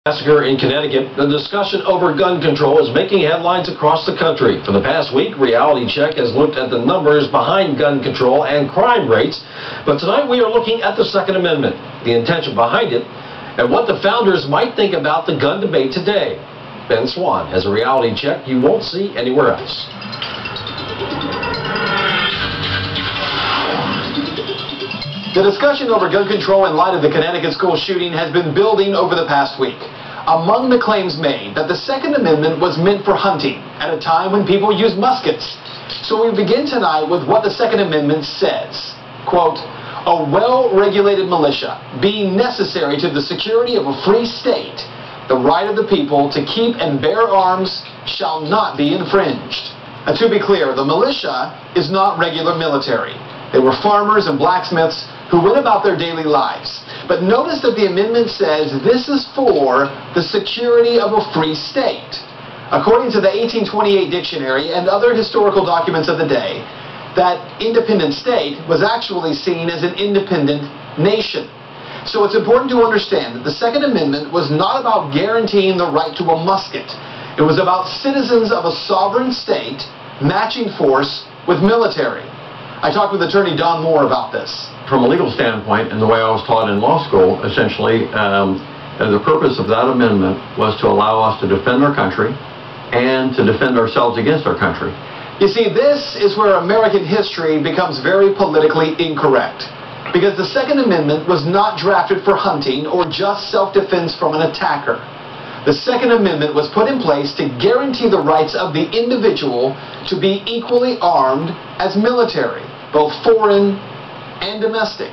Massacre in Connecticut. The discussion over gun control is making headlines across the country. For the past week, Reality Check has looked at the numbers behind gun control and crime rates. But tonight we are looking at the Second Amendment, the intention behind it, and what the founders might think about the gun debate today. Ben Swan has a Reality Check you won't see anywhere else. The discussion over gun control in light of the Connecticut school shooting has been building over the past week. Among the claims made that the Second Amendment was meant for hunting at a time when people use muskets. So we begin tonight with what the Second Amendment says. Quote, "A well-regulated militia being necessary to the security of a free state, the right of the people to keep and bear arms shall not be infringed." Now, to be clear, the militia is not regular military. They were farmers and blacksmiths who went about their daily lives. But notice that the amendment says this is for the security of a free state. According to the 1828 dictionary and other historical documents of the day, that independent state was actually seen as an independent nation. So it's important to understand that the Second Amendment was not about guaranteeing the right to a musket. It was about citizens of a sovereign state matching force with military. I talked with attorney Don Moore about this. From a legal standpoint, and the way I was taught in law school, essentially, the purpose of that amendment was to allow us to defend our country and to defend ourselves against our country. You see, this is where American history becomes very politically incorrect. Because the Second Amendment was not drafted for hunting or just self-defense from an attacker. The Second Amendment was put in place to guarantee the rights of the individual to be equally armed as military, both foreign and domestic,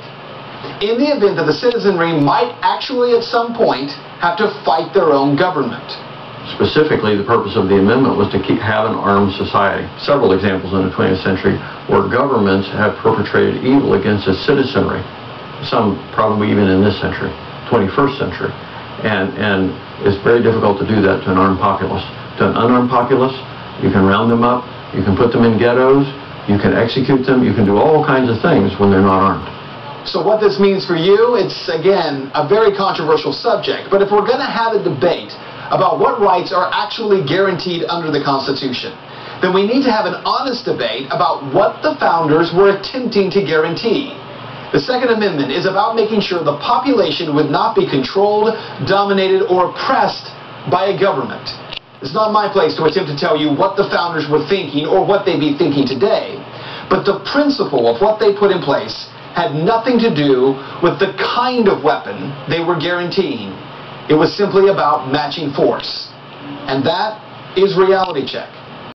in the event that the citizenry might actually at some point have to fight their own government. Specifically, the purpose of the amendment was to have an armed society. Several examples in the 20th century where governments have perpetrated evil against its citizenry, some probably even in this century, 21st century. And it's very difficult to do that to an armed populace. To an unarmed populace, you can round them up, you can put them in ghettos, you can execute them, you can do all kinds of things when they're not armed. So what this means for you, it's, again, a very controversial subject. But if we're going to have a debate about what rights are actually guaranteed under the Constitution, then we need to have an honest debate about what the founders were attempting to guarantee. The Second Amendment is about making sure the population would not be controlled, dominated, or oppressed by a government. It's not my place to attempt to tell you what the founders were thinking or what they'd be thinking today. But the principle of what they put in place had nothing to do with the kind of weapon they were guaranteeing. It was simply about matching force. And that is Reality Check.